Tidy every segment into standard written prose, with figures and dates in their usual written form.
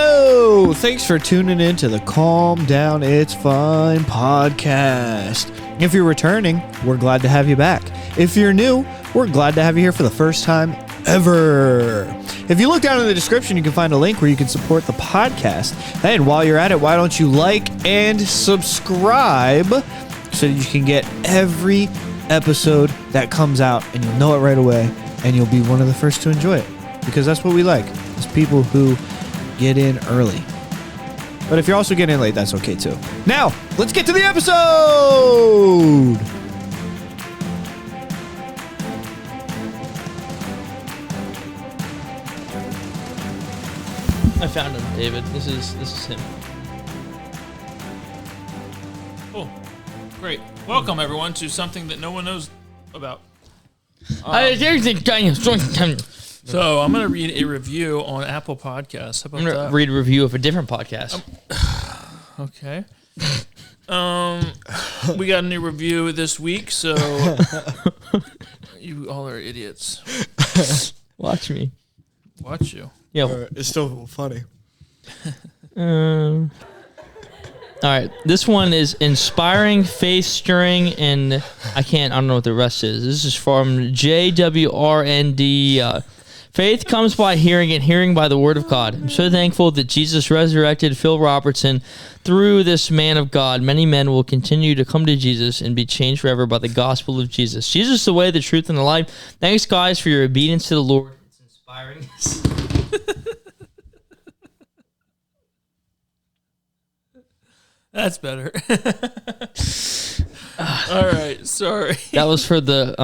Hello! Thanks for tuning in to the Calm Down It's Fine podcast. If you're returning, we're glad to have you back. If you're new, we're glad to have you here for the first time ever. If you look down in the description, you can find a link where you can support the podcast. And while you're at it, why don't you like and subscribe so that you can get every episode that comes out and you'll know it right away and you'll be one of the first to enjoy it. Because that's what we like, is people who get in early. But if you're also getting in late, that's okay too. Now, let's get to the episode! I found him, David. This is him. Oh, great. Welcome, everyone, to something that no one knows about. So I'm going to read a review on Apple Podcasts. How about I'm going that? to read a review of a different podcast. Okay. We got a new review this week, so you all are idiots. Watch me. Watch you. Yeah. It's still funny. All right. This one is inspiring, faith-stirring, and I don't know what the rest is. This is from JWRND. Faith comes by hearing and hearing by the word of God. I'm so thankful that Jesus resurrected Phil Robertson through this man of God. Many men will continue to come to Jesus and be changed forever by the gospel of Jesus. Jesus is the way, the truth, and the life. Thanks, guys, for your obedience to the Lord. It's inspiring. That's better. All right, sorry. That was for the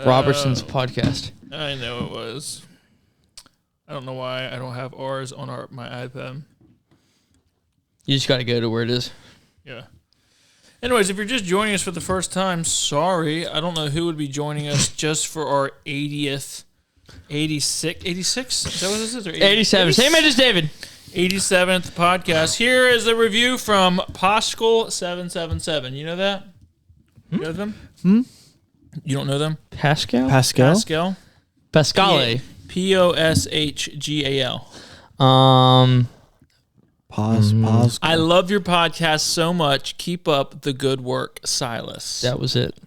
Robertson's podcast. I know it was. I don't know why I don't have ours on my iPad. You just got to go to where it is. Yeah. Anyways, if you're just joining us for the first time, sorry. I don't know who would be joining us just for our 86? Is that what this is? Or 87. Same age as David. 87th podcast. Here is a review from Pascal777. You know that? You know them? You don't know them? Pascal? Pascal? Pascale. Posghgal. Pause. I love your podcast so much. Keep up the good work, Silas. That was it.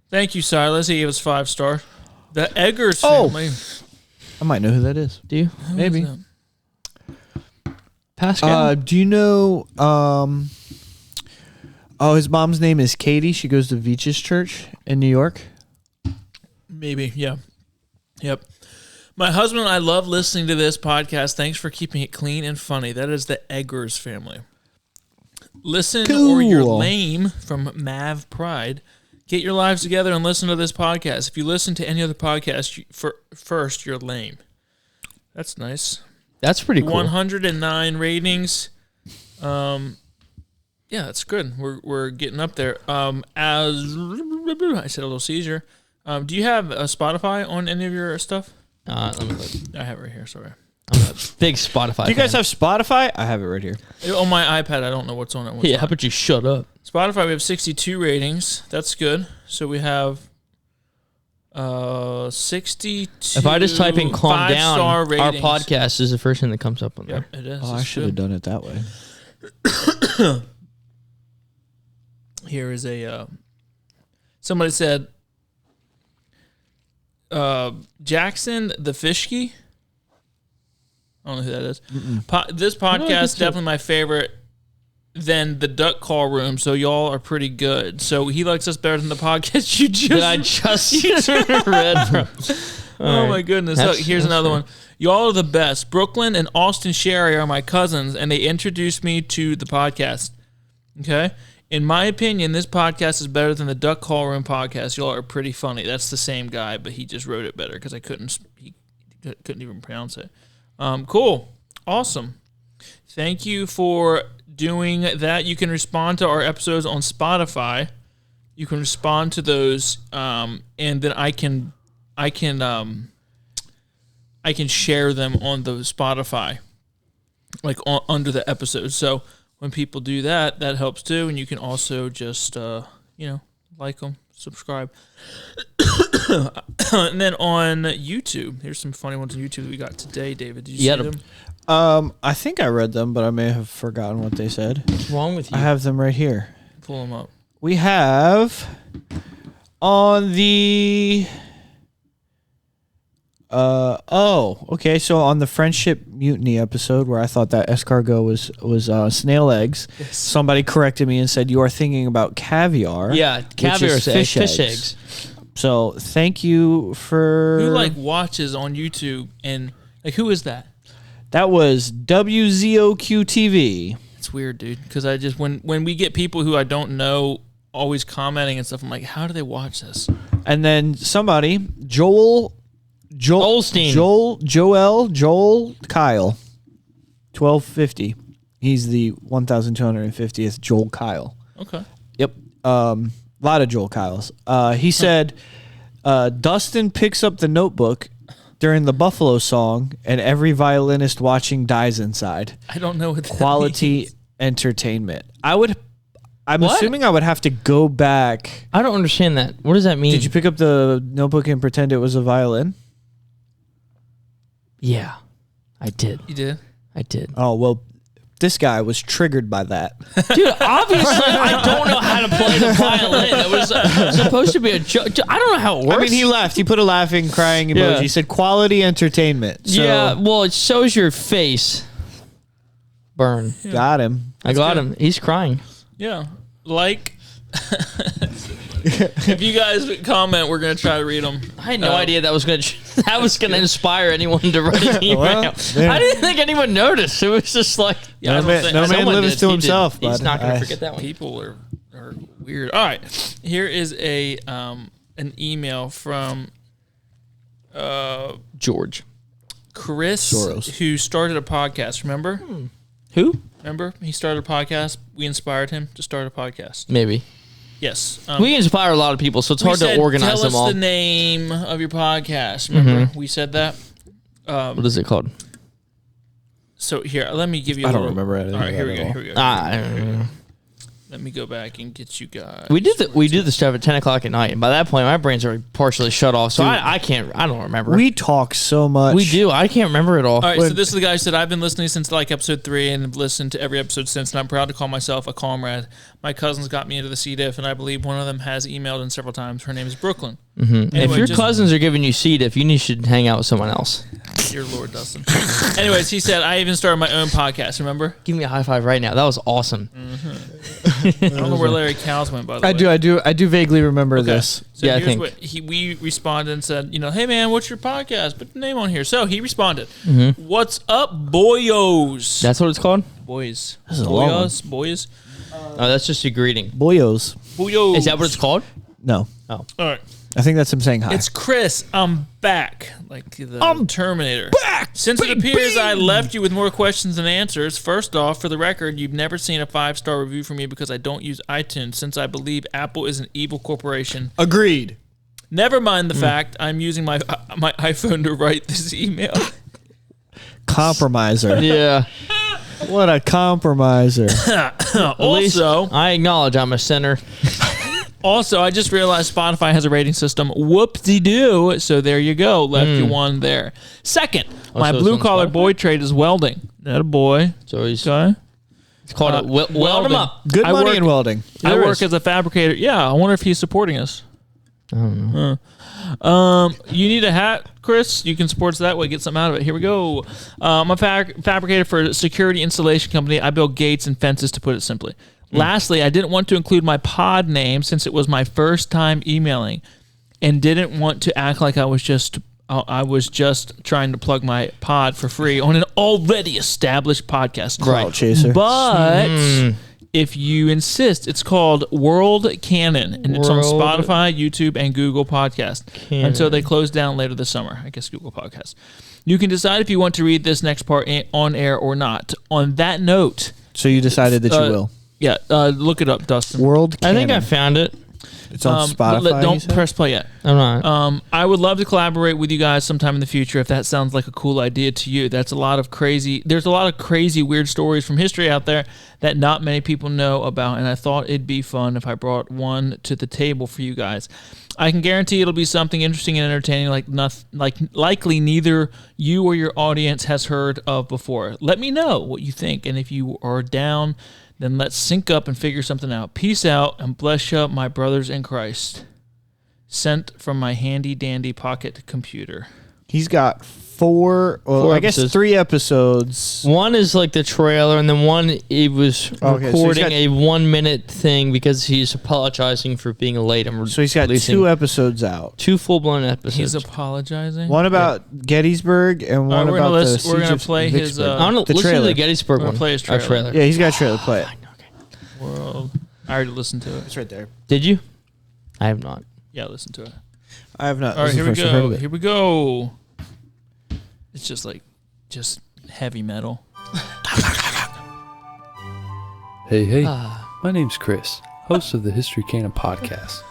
Thank you, Silas. He gave us 5 stars. The Eggers family. I might know who that is. Do you? Maybe. Pascal? Do you know, his mom's name is Katie. She goes to Veach's Church in New York. Maybe, yeah. Yep. My husband and I love listening to this podcast. Thanks for keeping it clean and funny. That is the Eggers family. Listen or you're lame from Mav Pride. Get your lives together and listen to this podcast. If you listen to any other podcast first, you're lame. That's nice. That's pretty cool. 109 ratings. Yeah, that's good. We're getting up there. As I said, a little seizure. Do you have a Spotify on any of your stuff? Let me look. I have it right here. Sorry. I'm a big Spotify Do you guys fan. have Spotify? I have it right here. On my iPad, I don't know what's on it. Yeah, how about you shut up? Spotify, we have 62 ratings. That's good. So we have 62. If I just type in "calm down," our ratings. podcast is the first thing that comes up on there. Yep, it is. Oh, I should have done it that way. Here is a somebody said Jackson the Fishkey. I don't know who that is. This podcast is definitely my favorite than the Duck Call Room, so y'all are pretty good. So he likes us better than the podcast you just That I just read from. Oh my goodness. Look, here's another one. Y'all are the best. Brooklyn and Austin Sherry are my cousins, and they introduced me to the podcast. Okay? In my opinion, this podcast is better than the Duck Call Room podcast. Y'all are pretty funny. That's the same guy, but he just wrote it better because he couldn't even pronounce it. Cool. Awesome. Thank you for doing that. You can respond to our episodes on Spotify. You can respond to those, and then I can share them on the Spotify, like under the episode. So when people do that, that helps too. And you can also just, like them, subscribe. And then on YouTube, here's some funny ones on YouTube that we got today, David. Did you see them? I think I read them, but I may have forgotten what they said. What's wrong with you? I have them right here. Pull them up. We have on the... okay. So on the Friendship Mutiny episode where I thought that escargot was snail eggs, Yes. somebody corrected me and said you are thinking about caviar. Yeah, caviar is fish eggs. So thank you for... Who watches on YouTube and who is that? That was WZOQ TV. It's weird, dude. Because I just when we get people who I don't know always commenting and stuff, I'm like, how do they watch this? And then somebody, Joel Olstein. Joel Kyle, 1250. He's the 1250th Joel Kyle. Okay. Yep. A lot of Joel Kyles. He said, Dustin picks up the notebook during the Buffalo song, and every violinist watching dies inside. I don't know what that Quality means. entertainment. I'm assuming I would have to go back. I don't understand that. What does that mean? Did you pick up the notebook and pretend it was a violin? Yeah, I did. You did? I did. Oh, well, this guy was triggered by that. Dude, obviously, I don't know how to play the violin. It was supposed to be a joke. I don't know how it works. I mean, he laughed. He put a laughing, crying emoji. Yeah. He said quality entertainment. So Yeah, well, it shows your face burn. got him. I got him. He's crying. Yeah. If you guys comment, we're gonna try to read them. I had no idea that was gonna inspire anyone to write an email. Well, I didn't think anyone noticed. It was just like Yeah, no man someone lives did. to He himself. did. He's bud. not gonna forget that one. people are weird. All right, here is an email from George. Chris, Soros. who started a podcast. Remember? Who? Remember? He started a podcast. We inspired him to start a podcast. Maybe. Yes. We inspire a lot of people, so it's hard to organize tell them all. us the name of your podcast. Remember? We said that. What is it called? So here, let me give you. I don't remember anything All right, here we about go. it Here we go. I don't know. Let me go back and get you guys. We do the stuff at 10 o'clock at night, and by that point, my brain's already partially shut off, so I don't remember. We talk so much. We do. I can't remember it all. All right, so this is the guy who said, I've been listening since episode 3 and have listened to every episode since, and I'm proud to call myself a comrade. My cousins got me into the C. diff, and I believe one of them has emailed in several times. Her name is Brooklyn. If your cousins are giving you C. diff, you should hang out with someone else. Dear Lord, Dustin. Anyways, he said, I even started my own podcast, remember? Give me a high five right now. That was awesome. I don't know where Larry Cowles went, by the way. I do vaguely remember this. So Yeah, I here's think. what we responded and said, hey man, what's your podcast? Put the name on here. So he responded, what's up, boyos? That's what it's called? Boys. This is a long one. Boys. Oh, that's just a greeting. Boyos. Boyos. Is that what it's called? No. All right. I think that's him saying hi. It's Chris. I'm back. Like the Terminator. Back! Since it appears I left you with more questions than answers, first off, for the record, you've never seen a 5-star review from me because I don't use iTunes, since I believe Apple is an evil corporation. Agreed. Never mind the fact I'm using my iPhone to write this email. Compromiser. Yeah. What a compromiser. Also, I acknowledge I'm a sinner. I just realized Spotify has a rating system. Whoop-de-doo. So there you go. Left you one there. Second, my so it's blue-collar on Spotify? boy trade is welding. That a boy. So he's Okay. it's called weld welding. him up. Good I money work- in welding. I There work is. as a fabricator. Yeah, I wonder if he's supporting us. I don't know. You need a hat, Chris? You can support us that way. Get something out of it. Here we go. I'm a fabricator for a security installation company. I build gates and fences, to put it simply. Lastly, I didn't want to include my pod name since it was my first time emailing, and didn't want to act like I was just trying to plug my pod for free on an already established podcast. Clout chaser. But if you insist, it's called World Canon, and it's on World Spotify, YouTube, and Google Podcast Canon. until they close down later this summer. I guess Google Podcast. You can decide if you want to read this next part on air or not. On that note, So you decided that you will. yeah, look it up, Dustin. World I think I Canon. found it. It's on Spotify. But don't press play yet. I'm not. I would love to collaborate with you guys sometime in the future if that sounds like a cool idea to you. There's a lot of crazy, weird stories from history out there that not many people know about, and I thought it'd be fun if I brought one to the table for you guys. I can guarantee it'll be something interesting and entertaining, likely neither you or your audience has heard of before. Let me know what you think, and if you are down, then let's sync up and figure something out. Peace out, and bless you, my brothers in Christ. Sent from my handy-dandy pocket computer. He's got four episodes. 3 episodes. One is like the trailer, and then one he was recording a 1 minute thing because he's apologizing for being late. So he's got 2 episodes out. 2 full-blown episodes. He's apologizing? One about Gettysburg and one about the siege of Vicksburg. We're going to play his... listen to the Gettysburg one. Play his trailer. Yeah, he's got a trailer. Play it. World. I already listened to it. It's right there. Did you? I have not. Yeah, listen to it. I have not. All right, here we go. Here we go. It's just heavy metal. Hey, my name's Chris, host of the History Canon podcast.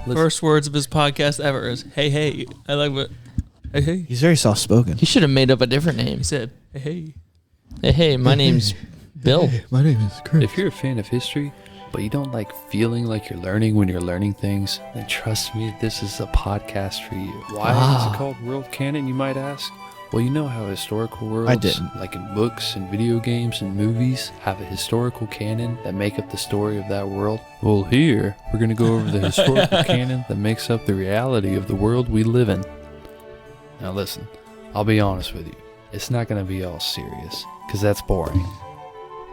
First words of his podcast ever is, hey. I like what, hey. He's very soft-spoken. He should have made up a different name. He said, hey. Hey, my name's Bill. Hey, my name is Chris. If you're a fan of history, but you don't like feeling like you're learning when you're learning things, then trust me, this is a podcast for you. Why is it called World Canon, you might ask? Well, you know how historical worlds, like in books and video games and movies, have a historical canon that make up the story of that world? Well, here, we're going to go over the historical canon that makes up the reality of the world we live in. Now listen, I'll be honest with you. It's not going to be all serious, because that's boring.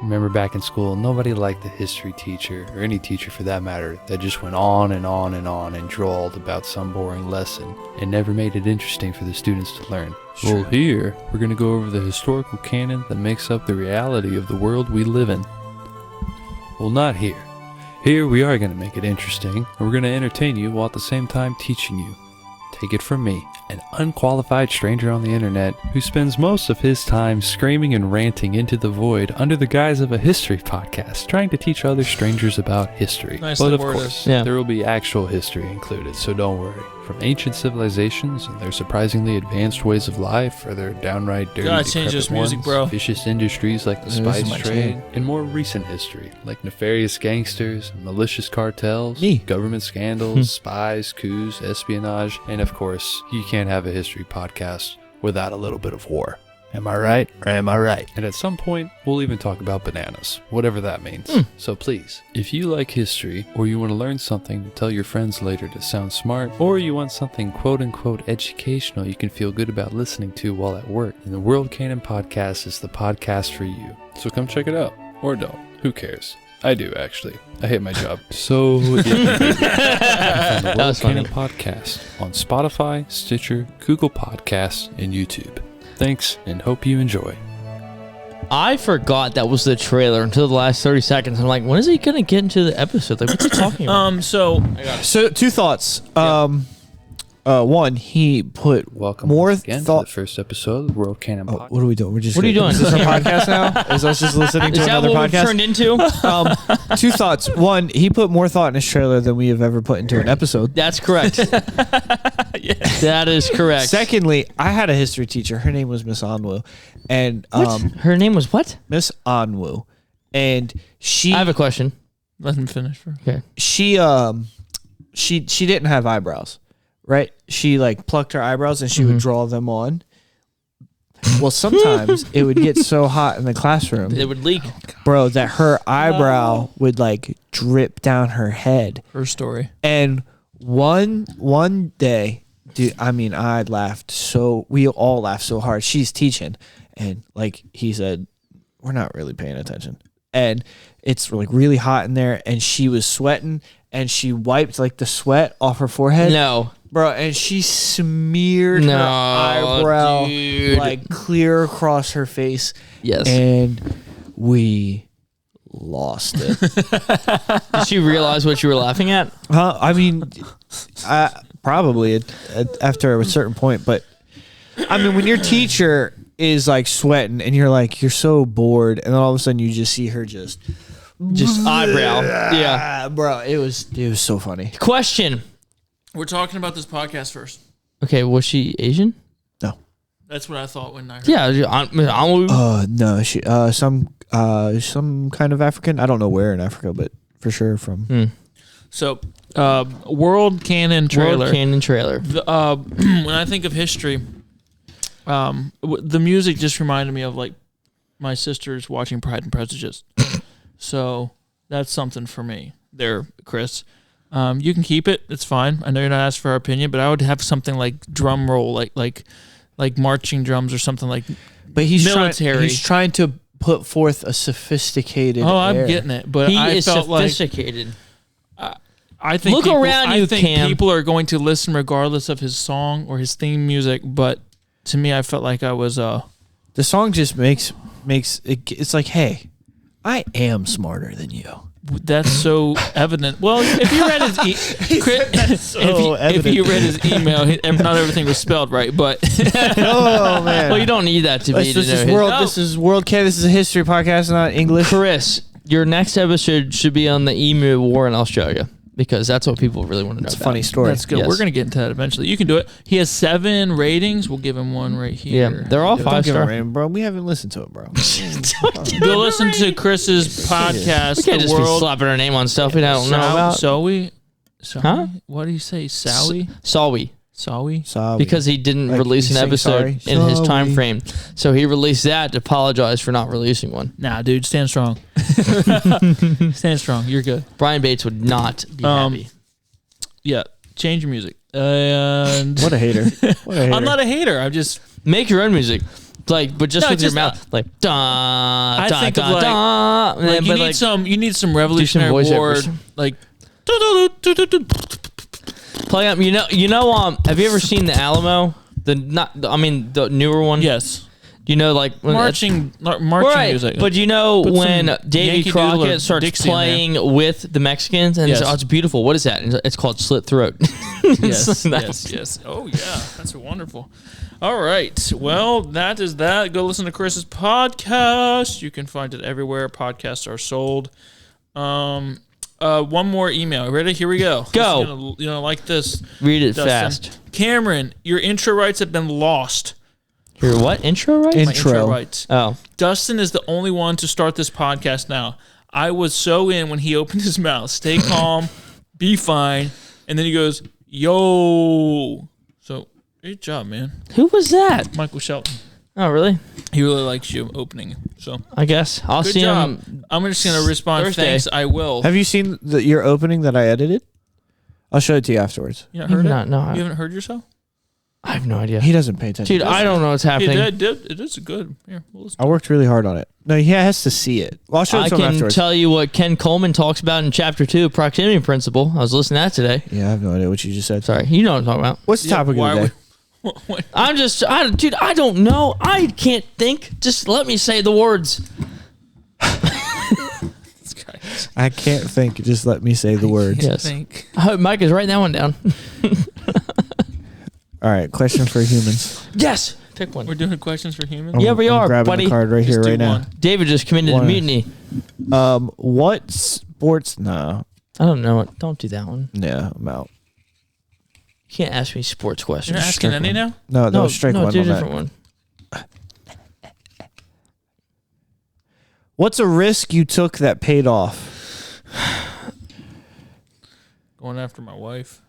Remember back in school, nobody liked the history teacher, or any teacher for that matter, that just went on and on and on and drawled about some boring lesson and never made it interesting for the students to learn. Well, here, we're going to go over the historical canon that makes up the reality of the world we live in. Well, not here. Here we are going to make it interesting, and we're going to entertain you while at the same time teaching you. Take it from me, an unqualified stranger on the internet who spends most of his time screaming and ranting into the void under the guise of a history podcast, trying to teach other strangers about history. Nicely but of worded. course, Yeah. there will be actual history included, so don't worry. From ancient civilizations and their surprisingly advanced ways of life, or their downright dirty, Gotta change decrepit this music, ones, bro. vicious industries like the This is my spice trade, chain. and more recent history like nefarious gangsters, malicious cartels, Me. government scandals, spies, coups, espionage, and of course, you can't have a history podcast without a little bit of war. Am I right? Or am I right? And at some point, we'll even talk about bananas, whatever that means. So please, if you like history, or you want to learn something to tell your friends later to sound smart, or you want something quote-unquote educational you can feel good about listening to while at work, then the World Canon Podcast is the podcast for you. So come check it out. Or don't. Who cares? I do, actually. I hate my job. So, if you do, find the World was funny. Canon Podcast on Spotify, Stitcher, Google Podcasts, and YouTube. Thanks, and hope you enjoy. I forgot that was the trailer until the last 30 seconds. I'm like, when is he going to get into the episode? Like, what's he talking about? So, So 2 thoughts. One, he put Welcome more once again to thought. the first episode of the World Canon Oh, Podcast. what are we doing? We're just. What are you doing? Is this our podcast now? Is us just listening to Is that another what we've podcast? turned into? 2 thoughts. One, he put more thought in his trailer than we have ever put into an episode. That's correct. That is correct. Secondly, I had a history teacher. Her name was Miss Onwu, and What? Her name was what? Miss Onwu, and she. I have a question. let him finish first. Okay. she didn't have eyebrows, right? She like plucked her eyebrows and she would draw them on. Well, sometimes it would get so hot in the classroom, It would leak. bro, that her eyebrow would like drip down her head. Her story. And one day, dude, I mean, we all laughed so hard. She's teaching, and like he said, we're not really paying attention. And it's like really hot in there, and she was sweating, and she wiped like the sweat off her forehead. No. Bro, and she smeared her eyebrow dude. like clear across her face. Yes. And we lost it. Did she realize what you were laughing at? Huh? I mean, probably after a certain point, but I mean, when your teacher is like sweating and you're so bored, and then all of a sudden you just see her just just eyebrow. Yeah, bro, it was so funny. Question. We're talking about this podcast first. Okay, was she Asian? No. That's what I thought when I heard. Yeah, No, she some kind of African. I don't know where in Africa, but for sure from. So, World Canon trailer. World Canon trailer. When I think of history, the music just reminded me of like my sisters watching Pride and Prejudice. So that's something for me there, Chris. You can keep it. It's fine. I know you're not asked for our opinion, but I would have something like drum roll, like marching drums or something like. But he's military. He's trying to put forth a sophisticated. I'm getting it, but I is felt sophisticated. I think look people, around you, I think Cam. people are going to listen regardless of his song or his theme music. But to me, I felt like I was. The song just makes it. It's like, hey, I am smarter than you. That's so evident. Well, if you read his if you read his email, not everything was spelled right. But oh man, well, you don't need that to be. This is World K. This is a history podcast, not English. Chris, your next episode should be on the emu war in Australia because that's what people really want to know. It's a funny story. That's good. Yes. We're gonna get into that eventually. You can do it. He has 7 ratings. We'll give him 1 right here. Yeah, they're all 5-star. Bro, we haven't listened to it, bro. Go listen to Chris's podcast. We can't just be slapping our name on stuff we don't know about. Sawi? Huh? What do you say? Sawi? Sawi. Because he didn't release an episode in his time frame. So he released that to apologize for not releasing one. Nah, dude, stand strong. Stand strong. You're good. Brian Bates would not be happy. Yeah, change your music. And What a hater. I'm not a hater. I'm just make your own music. But just with your mouth, like da da da da. Like you need some revolutionary word, like. Play up. You know. Have you ever seen the Alamo? The newer one. Yes. You know, like marching right. music. But you know when Davy Yankee Crockett starts Dixie playing with the Mexicans, and it's beautiful. What is that? It's called Slit Throat. Yes. Oh yeah, that's wonderful. All right. Well, that is that. Go listen to Chris's podcast. You can find it everywhere podcasts are sold. One more email. Ready? Here we go. Go. Like this. Read it Dustin. fast. Cameron, your intro rights have been lost. Your what? Intro rights? My intro rights. Oh. Dustin is the only one to start this podcast now. I was so in when he opened his mouth. Stay calm. Be fine. And then he goes, yo. So, great job, man. Who was that? Michael Shelton. Oh, really? He really likes you opening. So I guess I'll see him. I'm just going to respond. Thursday. Thanks, I will. Have you seen your opening that I edited? I'll show it to you afterwards. You not heard it? No. You haven't heard yourself? I have no idea. He doesn't pay attention. Dude, I don't know what's happening. It is good. Here, we'll listen. I worked really hard on it. No, he has to see it. Well, I'll show it to him afterwards. I can tell you what Ken Coleman talks about in Chapter 2 of Proximity Principle. I was listening to that today. Yeah, I have no idea what you just said. Sorry, you know what I'm talking about. What's the topic of the day? Dude, I don't know. I can't think. Just let me say the words. I can't think. Just let me say the words. Yes. I hope Mike is writing that one down. All right, question for humans. Yes. Pick one. We're doing questions for humans? Yeah, we are, grabbing buddy. the card right here, right now. David just committed a mutiny. What sports? No. I don't know it. Don't do that one. Yeah, I'm out. You can't ask me sports questions. You're asking any now? No, that was strike one. Do a different one. What's a risk you took that paid off? Going after my wife.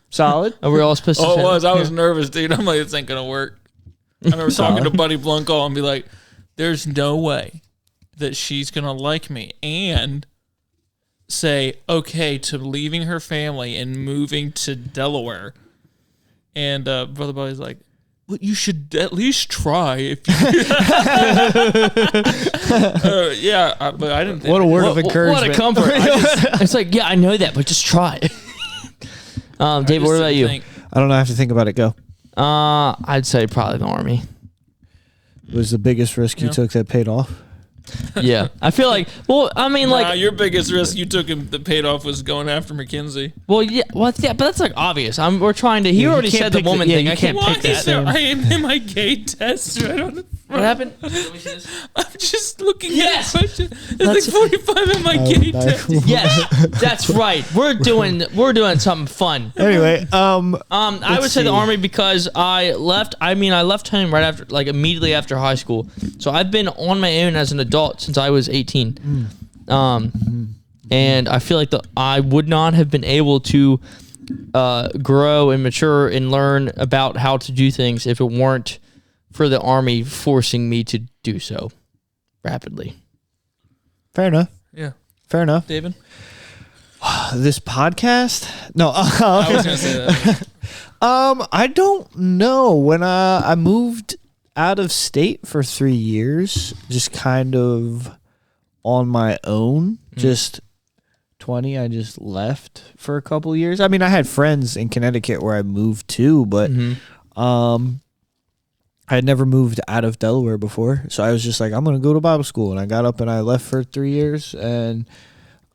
Solid. Are we all supposed to? Oh, it was. I was nervous, dude. I'm like, this ain't gonna work. I remember talking to Buddy Blunkall and be like, "There's no way that she's gonna like me," and say okay to leaving her family and moving to Delaware. And Brother Buddy's like, well, you should at least try. If you but I didn't think. What a word of encouragement. What a comfort. It's like, yeah, I know that, but just try. David, what about you? I don't know. I have to think about it. Go. I'd say probably the Army. It was the biggest risk you took that paid off? Yeah. I feel like, your biggest risk you took that paid off was going after McKinsey. Well, yeah, but that's like obvious. We're trying to, he already said the woman thing. I can't pick that. I am my gay test. I don't know. What happened? Let me see this. I'm just looking Yes! at the question. It's like 45 in my gate. Yes, that's right. We're doing something fun. Anyway, I would say the Army because I left home right after, like immediately after high school. So I've been on my own as an adult since I was 18. And I feel like I would not have been able to grow and mature and learn about how to do things if it weren't for the Army forcing me to do so rapidly. fair enough. Yeah. Fair enough. David? This podcast? No. I was going to say that. I don't know. When I moved out of state for 3 years, just kind of on my own, just 20, I just left for a couple years. I mean, I had friends in Connecticut where I moved to, but I had never moved out of Delaware before. So I was just like, I'm going to go to Bible school. And I got up and I left for 3 years. And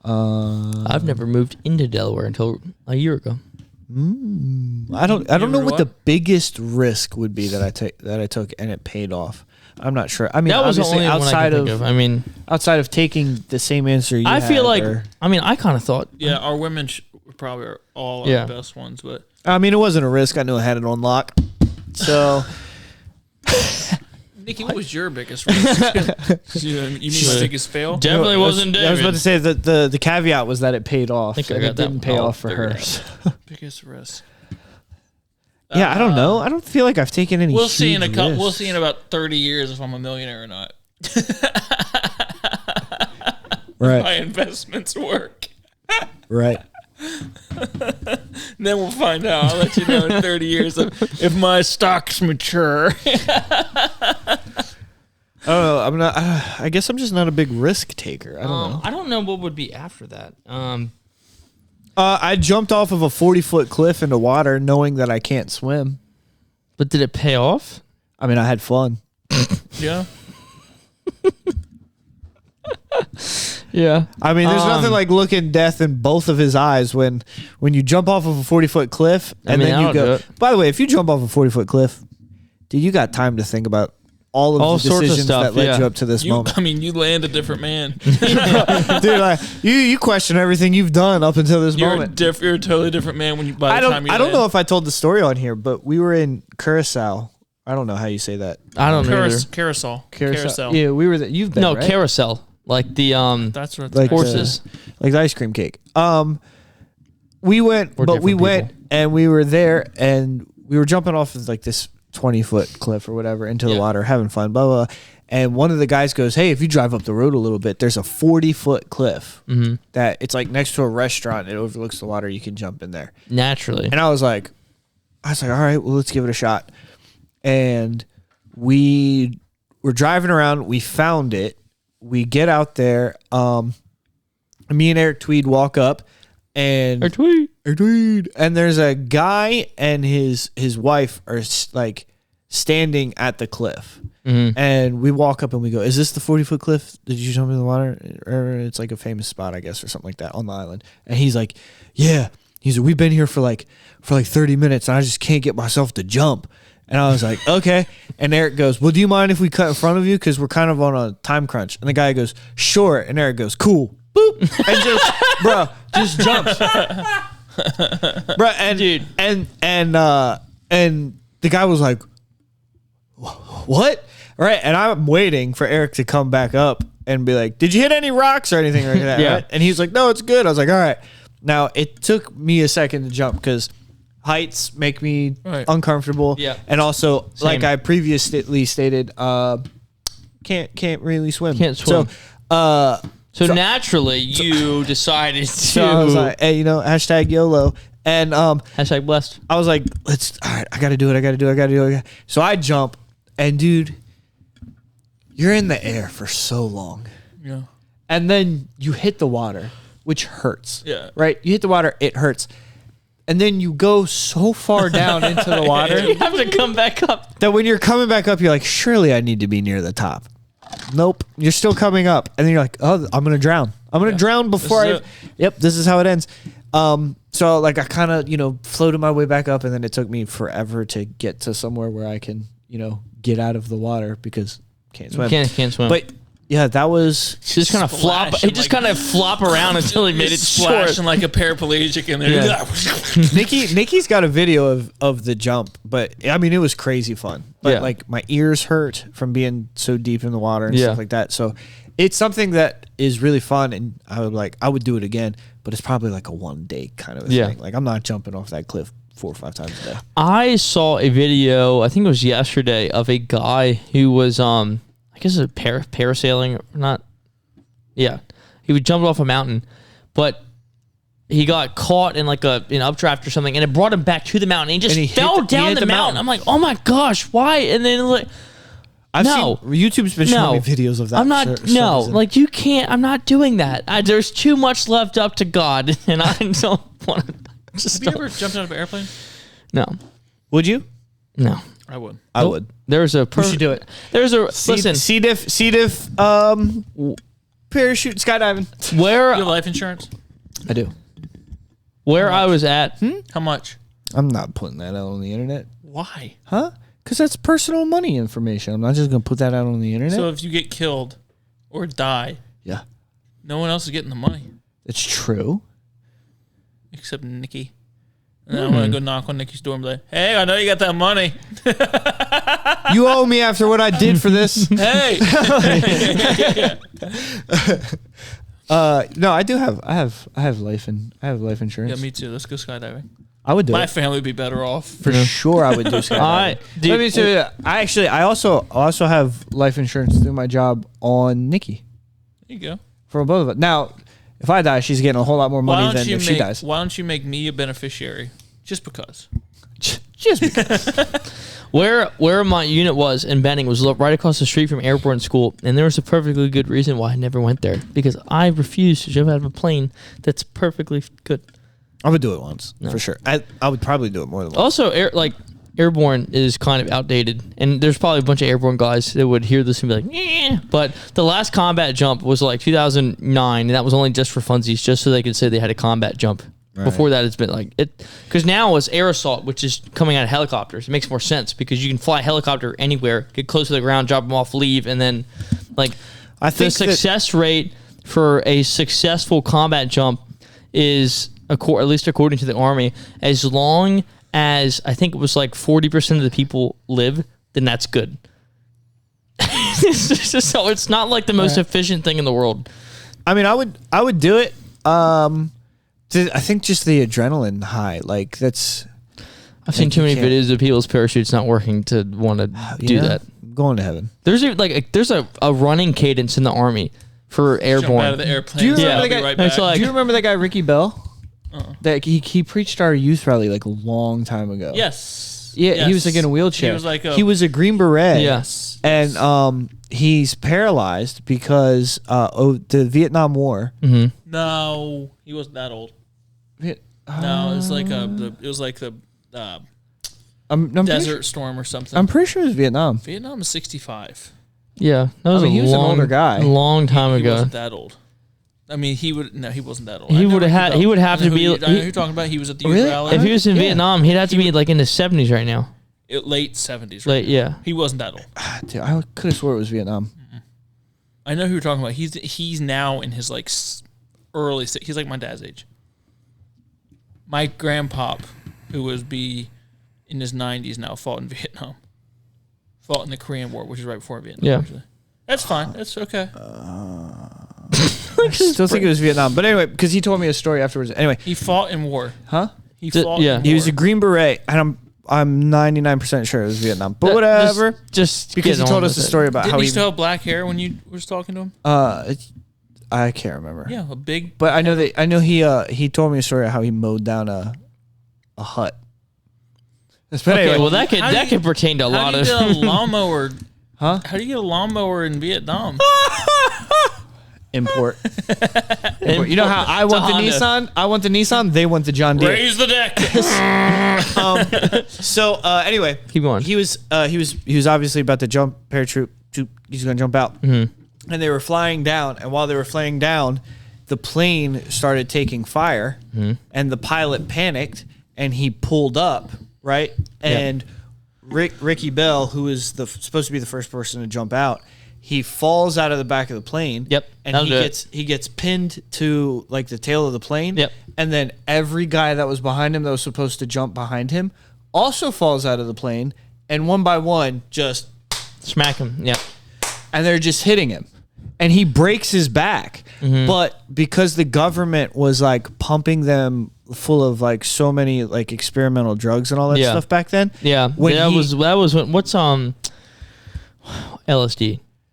I've never moved into Delaware until a year ago. I don't know what the biggest risk would be that I took and it paid off. I'm not sure. I mean, That was the obviously only one I can think of. I mean, outside of taking the same answer you I had, feel like, or- I kind of thought. Yeah, our women probably are all Yeah. our best ones, but I mean, it wasn't a risk. I knew I had it on lock. So, Nikki, what was your biggest risk? You mean my biggest fail? Definitely wasn't David. I was about to say that the caveat was that it paid off. I think I and got it that didn't one pay all off for her. figured Biggest risk. Yeah, I don't know. I don't feel like I've taken any. We'll see in huge We'll risks. see in about 30 years if I'm a millionaire or not. Right. My investments work. Right. Then we'll find out. I'll let you know in 30 years if my stocks mature. I don't know. I'm not. I guess I'm just not a big risk taker. I don't know. I don't know what would be after that. I jumped off of a 40-foot cliff into water, knowing that I can't swim. But did it pay off? I mean, I had fun. Yeah. Yeah. I mean, there's nothing like looking death in both of his eyes when you jump off of a 40-foot cliff and then you I'll do go. it. By the way, if you jump off a 40-foot cliff, dude, you got time to think about all of All the sorts of decisions stuff, that led yeah. you up to this moment. I mean, you land a different man. Dude, like, you question everything you've done up until this You're moment. you're a totally different man when you by the time you I don't land. know if I told the story on here, but we were in Curacao. I don't know how you say that. I don't know. either. Carousel. Yeah, we were there. You've been, No, right? carousel. Like the That's what Like horses. like the ice cream cake. We went, We're but we different went people. and we were there and we were jumping off of like this 20-foot cliff or whatever into the Yeah. water, having fun, blah, blah, blah. And one of the guys goes, "Hey, if you drive up the road a little bit, there's a 40-foot cliff that it's like next to a restaurant. It overlooks the water. You can jump in there." Naturally. And I was like, all right, well, let's give it a shot. And we were driving around. We found it. We get out there. Me and Eric Tweed walk up, and Or tweet. and there's a guy and his wife are like standing at the cliff. And we walk up and we go, "Is this the 40-foot cliff? Did you jump in the water?" Or it's like a famous spot, I guess, or something like that on the island. And he's like, "Yeah." He's like, "We've been here for like 30 minutes and I just can't get myself to jump." And I was like, "Okay." And Eric goes, "Well, do you mind if we cut in front of you? Because we're kind of on a time crunch." And the guy goes, "Sure." And Eric goes, "Cool." Boop. And just jumps. Bro, and Dude. and the guy was like, "What?" Right? And I'm waiting for Eric to come back up and be like, "Did you hit any rocks or anything like that?" Yeah. Right? And he's like, "No, it's good." I was like, "All right." Now, it took me a second to jump because heights make me uncomfortable. Yeah. And also, Same. like I previously stated, can't really swim. Can't swim. So, So naturally, you decided to so I was like, "Hey, hashtag YOLO." And hashtag blessed. I was like, all right, I got to do it. So I jump, and dude, you're in the air for so long. Yeah. And then you hit the water, which hurts. Yeah. Right? You hit the water, it hurts. And then you go so far down into the water You have to come back up. that when you're coming back up, you're like, surely I need to be near the top. Nope. You're still coming up. And then you're like, oh, I'm going to drown. I'm going to drown before This is Yep, this is how it ends. So like I kind of, floated my way back up, and then it took me forever to get to somewhere where I can, get out of the water because can't swim. Can't swim. But yeah, that was just kind of flop. He just kind of flop around until he made it splashing short. like a paraplegic in there. Yeah. Nikki's got a video of the jump, but I mean it was crazy fun. But like my ears hurt from being so deep in the water and stuff like that. So it's something that is really fun, and I would do it again, but it's probably like a 1 day kind of a thing. Like I'm not jumping off that cliff 4 or 5 times a day. I saw a video, I think it was yesterday, of a guy who was I guess it's parasailing or not. Yeah, he would jump off a mountain, but he got caught in like an updraft or something, and it brought him back to the mountain. And he fell down the mountain. I'm like, oh my gosh, why? And then like, YouTube's been showing me videos of that. I'm not. Like you can't. I'm not doing that. There's too much left up to God, and I don't want to. Have you ever jumped out of an airplane? No. Would you? No. I would. I would. There's a. We should do it. There's a listen. C diff. Parachute skydiving. Where you have life insurance? I do. Where I was at. How much? I'm not putting that out on the internet. Why? Huh? Because that's personal money information. I'm not just gonna put that out on the internet. So if you get killed or die, no one else is getting the money. It's true. Except Nikki. And then I'm going to go knock on Nikki's door and be like, hey, I know you got that money. You owe me after what I did for this. Hey. No, I do have I have life insurance. Yeah, me too. Let's go skydiving. I would do My it. family would be better off. For sure I would do skydiving. Let me tell you, I also have life insurance through my job on Nikki. There you go. For both of us. Now, if I die, she's getting a whole lot more money than if she dies. Why don't you make me a beneficiary? Just because. Just because. Where my unit was in Benning was right across the street from airborne school, and there was a perfectly good reason why I never went there, because I refused to jump out of a plane that's perfectly good. I would do it once, for sure. I would probably do it more than once. Also, airborne is kind of outdated, and there's probably a bunch of airborne guys that would hear this and be like, eh. But the last combat jump was like 2009, and that was only just for funsies, just so they could say they had a combat jump. Right. Before that, it's been like it, because now it's air assault, which is coming out of helicopters. It makes more sense because you can fly a helicopter anywhere, get close to the ground, drop them off, leave, and then like I think the success rate for a successful combat jump is, at least according to the Army, as long as I think it was like 40% of the people live, then that's good. So it's not like the most efficient thing in the world. I mean, I would do it. I think just the adrenaline high, like that's. I've seen too many videos of people's parachutes not working to want to do that. I'm going to heaven. There's a running cadence in the Army for airborne. Jump out of the airplane. Do you remember that guy? Do you remember that guy Ricky Bell? That he preached our youth rally like a long time ago. Yes. Yeah, yes. He was like in a wheelchair. He was a Green Beret. Yes. And he's paralyzed because the Vietnam War. Mm-hmm. No, he wasn't that old. No, it was like the Desert Storm or something. I'm pretty sure it was Vietnam. Vietnam is 65. Yeah, that was he was an older guy. Long time ago. He wasn't that old. I mean, he wasn't that old. He would have to be. I know who you're talking about. He was at the youth rally. If he was in Vietnam, he'd have to be like in his 70s right now. Late 70s. Right? Yeah. He wasn't that old. Dude, I could have swore it was Vietnam. I know who you're talking about. He's now in his like early. He's like my dad's age. My grandpop, who was in his 90s now, fought in Vietnam. Fought in the Korean War, which is right before Vietnam. Yeah. Actually. That's fine. That's okay. I still think it was Vietnam. But anyway, because he told me a story afterwards. Anyway. He fought in war. Huh? He fought in war. He was a Green Beret, and I'm 99% sure it was Vietnam. But whatever. Just because he told us a story about how he still have black hair when you was talking to him? I can't remember. Yeah, a big. But I know he told me a story of how he mowed down a hut. But anyway, well that could pertain to a lot of. How do you get a lawnmower? Huh? How do you get a lawnmower in Vietnam? Import. You know how I want the Nissan? I want the Nissan. They want the John Deere. Raise the deck. So anyway, keep going. He was obviously about to jump parachute. He's going to jump out. Mm-hmm. And they were flying down, and while they were flying down, the plane started taking fire, and the pilot panicked, and he pulled up, right? And Ricky Bell, who is supposed to be the first person to jump out, he falls out of the back of the plane. Yep. And he gets pinned to like the tail of the plane. Yep. And then every guy that was behind him that was supposed to jump behind him also falls out of the plane, and one by one just smack him. Yeah. And they're just hitting him. And he breaks his back. Mm-hmm. But because the government was like pumping them full of like so many like experimental drugs and all that stuff back then. Yeah. That was when what's LSD.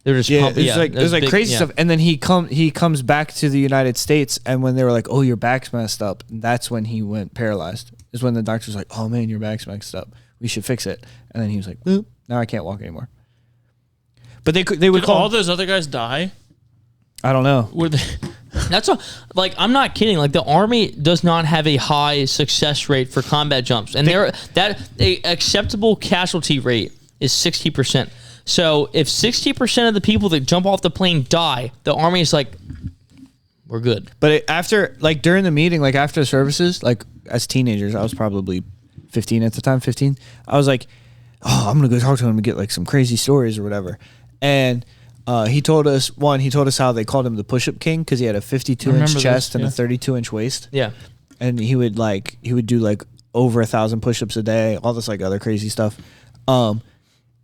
They're just pumping. It was like crazy stuff. And then he comes back to the United States, and when they were like, "Oh, your back's messed up," that's when he went paralyzed. Is when the doctor's like, "Oh man, your back's messed up. We should fix it." And then he was like, "Boop, now I can't walk anymore." But they would Did call all those other guys die? I don't know. Were they? That's like I'm not kidding. Like the Army does not have a high success rate for combat jumps, and a acceptable casualty rate is 60%. So if 60% of the people that jump off the plane die, the Army is like, we're good. But after, like during the meeting, like after the services, like as teenagers, I was probably 15 at the time, 15. I was like, oh, I'm going to go talk to him and get like some crazy stories or whatever. And he told us how they called him the push-up king because he had a 52-inch chest and a 32-inch waist. Yeah. And he would do like over 1,000 push-ups a day, all this like other crazy stuff.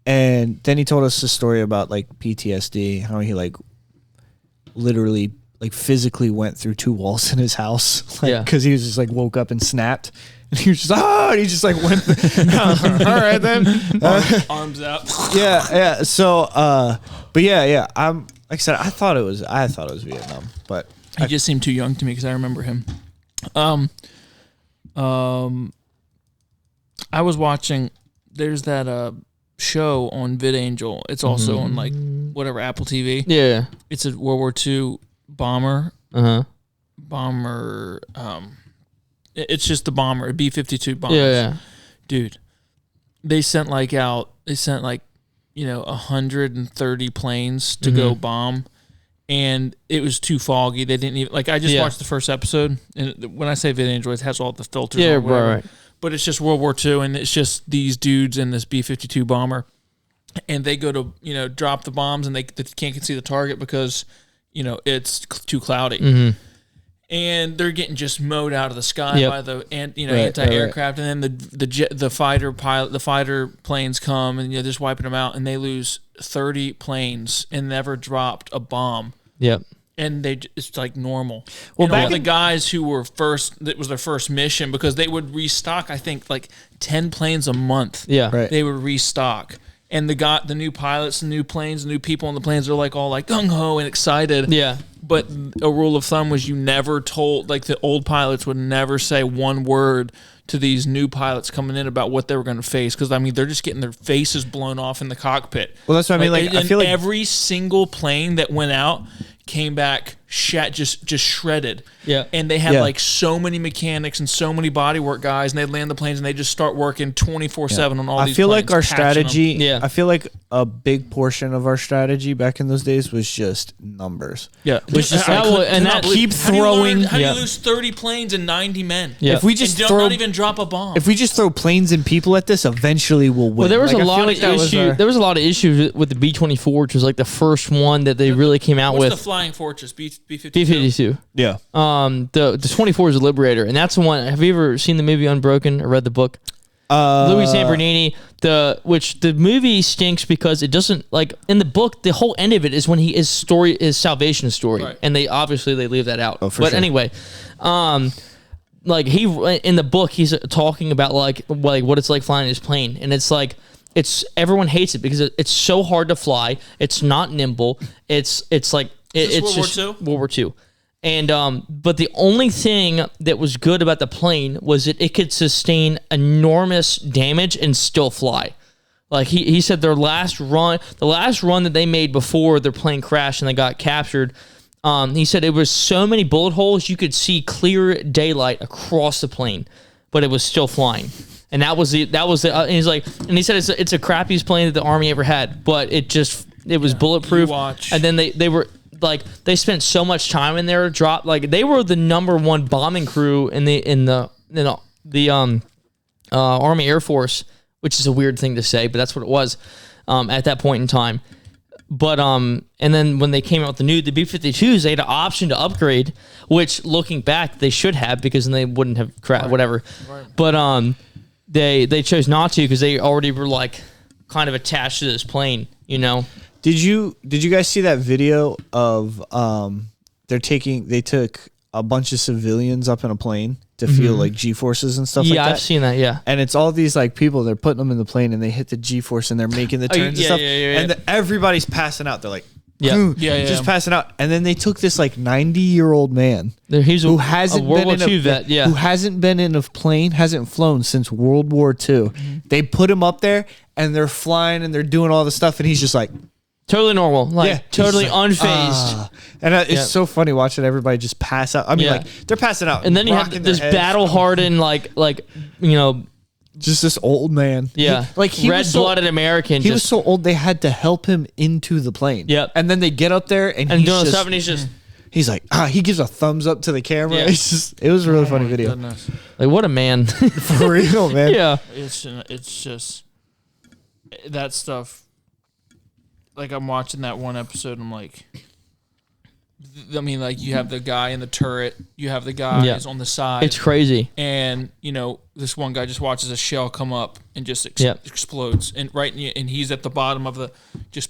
And then he told us a story about like PTSD, how he like literally like physically went through 2 walls in his house, like because he was just like woke up and snapped, and he was just and he just like went. All right then, arms out. Yeah. So, but yeah. I'm like I said, I thought it was Vietnam, but he just seemed too young to me because I remember him. I was watching. There's that show on VidAngel. It's also on like whatever Apple TV. Yeah, it's a World War II bomber. Bomber. It's just the bomber, a B-52 bomber. Yeah. Dude, they sent 130 planes to go bomb, and it was too foggy. They didn't even I just watched the first episode, and when I say VidAngel, it has all the filters. Yeah, right. But it's just World War II, and it's just these dudes in this B-52 bomber, and they go to drop the bombs, and they can't see the target because it's too cloudy, and they're getting just mowed out of the sky by the anti-aircraft, and then the fighter planes come and just wiping them out, and they lose 30 planes and never dropped a bomb. Yep. And it's like normal. Well, all the guys who were first, that was their first mission, because they would restock, I think, like 10 planes a month. Yeah. Right. They would restock. And the new pilots, the new planes, the new people on the planes are all like gung-ho and excited. Yeah. But a rule of thumb was you never told, like the old pilots would never say one word to these new pilots coming in about what they were going to face, because they're just getting their faces blown off in the cockpit. Well, that's what I mean. I feel like every single plane that went out came back just shredded. Yeah. And they had so many mechanics and so many bodywork guys, and they'd land the planes and they just start working 24/7 on all these planes. I feel like our strategy, yeah. I feel like a big portion of our strategy back in those days was just numbers. Yeah. Was just keep throwing. How do you lose 30 planes and 90 men? Yeah. If we just not even drop a bomb. If we just throw planes and people at this, eventually we'll win. Well, there was a lot of issues. There was a lot of issues with the B-24, which was like the first one that they really came out with. What's the Flying Fortress? B-52? B-52. Yeah. The 24 is the Liberator, and that's the one. Have you ever seen the movie Unbroken or read the book? Louis Zamperini. Which the movie stinks because it doesn't, like, in the book, the whole end of it is when his salvation story, right. And they leave that out. Oh, for but sure. Anyway, like in the book he's talking about like what it's like flying his plane, and it's like everyone hates it because it's so hard to fly. It's not nimble. It's like it's just World War II. And but the only thing that was good about the plane was it could sustain enormous damage and still fly. Like he said, the last run that they made before their plane crashed and they got captured, he said it was so many bullet holes you could see clear daylight across the plane, but it was still flying. And that was and he's like, and he said it's the crappiest plane that the Army ever had, but it was bulletproof. And then they were. Like they spent so much time in there. They were the #1 bombing crew in the Army Air Force which is a weird thing to say, but that's what it was at that point in time. But and then when they came out with the B-52s, they had an option to upgrade, which looking back they should have, because then they wouldn't have whatever. Right. But they chose not to because they already were like kind of attached to this plane, you know. Did you guys see that video of they took a bunch of civilians up in a plane to feel like G-forces and stuff like that? Yeah, I've seen that, yeah. And it's all these like people, they're putting them in the plane and they hit the G-force and they're making the turns and stuff. And everybody's passing out. They're like, just passing out. And then they took this like 90-year-old man who hasn't been in a plane, hasn't flown since World War II. They put him up there and they're flying and they're doing all the stuff and he's just like, totally normal, totally unfazed. And it's so funny watching everybody just pass out. I mean, like, they're passing out. And then you have this battle-hardened, like you know... Just this old man. Yeah. He red-blooded American. He was so old, they had to help him into the plane. Yep. And then they get up there, and doing stuff, and he's just... He's like, he gives a thumbs up to the camera. Yeah. It was a really funny video. Goodness. Like, what a man. For real, man. Yeah. It's just... That stuff... Like, I'm watching that one episode, and I'm like... I mean, like, you have the guy in the turret, you have the guys on the side. It's crazy. And, you know, this one guy just watches a shell come up and just explodes. And and he's at the bottom of the, just,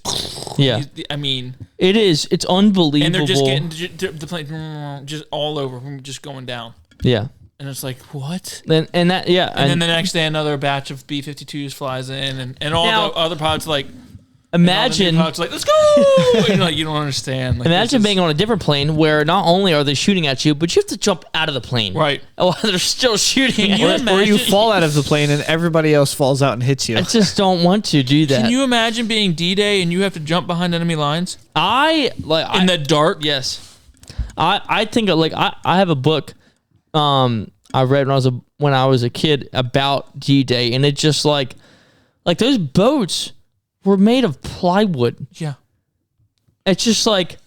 I mean. It is. It's unbelievable. And they're just getting the plane just all over, just going down. Yeah. And it's like, what? And then the next day, another batch of B-52s flies in, and all the other pilots like, imagine, like, let's go! And like, you don't understand. Like, imagine being on a different plane where not only are they shooting at you, but you have to jump out of the plane. Right. Oh, they're still shooting at you. Or you fall out of the plane and everybody else falls out and hits you. I just don't want to do that. Can you imagine being D-Day and you have to jump behind enemy lines? In the dark? Yes. I think I have a book I read when I was a kid about D-Day, and it just like those boats were made of plywood. Yeah. It's just like,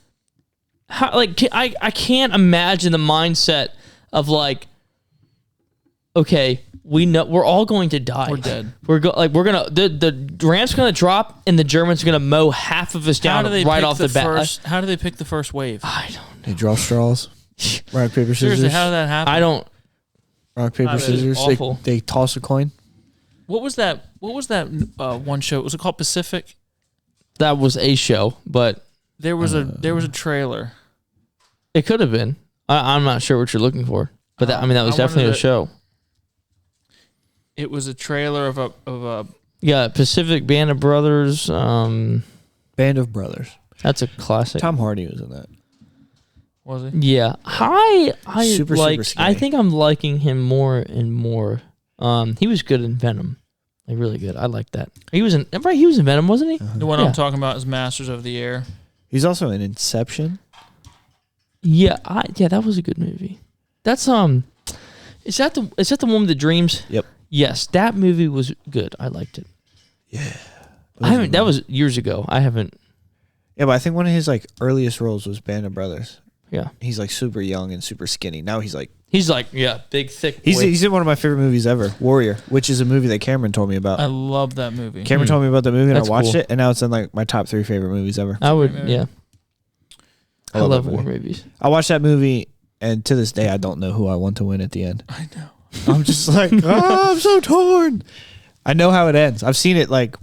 how, like, I can't imagine the mindset of like, okay, we know we're all going to die. We're dead. The ramp's gonna drop and the Germans are gonna mow half of us down right off the bat. How do they pick the first wave? I don't know. They draw straws. Rock, paper, scissors. Seriously, how did that happen? I don't. Rock, paper, scissors. They toss a coin. What was that one show? Was it called Pacific? That was a show, but there was a trailer. It could have been. I'm not sure what you're looking for, but that was definitely a show. It was a trailer of a Pacific Band of Brothers. Band of Brothers. That's a classic. Tom Hardy was in that. Was he? Yeah, super skinny. I think I'm liking him more and more. He was good in Venom, like really good. I like that. He was in Venom, wasn't he? The one I'm talking about is Masters of the Air. He's also in Inception. Yeah, that was a good movie. That's is that the one with the dreams? Yep. Yes, that movie was good. I liked it. Yeah. That was years ago. I haven't. Yeah, but I think one of his like earliest roles was Band of Brothers. Yeah. He's like super young and super skinny. Now he's like big, thick. He's in one of my favorite movies ever, Warrior, which is a movie that Cameron told me about. I love that movie. Cameron told me about the movie and I watched it, and now it's in like my top 3 favorite movies ever. I would, yeah. I love war movies. I watched that movie, and to this day, I don't know who I want to win at the end. I know. I'm just like, I'm so torn. I know how it ends. I've seen it like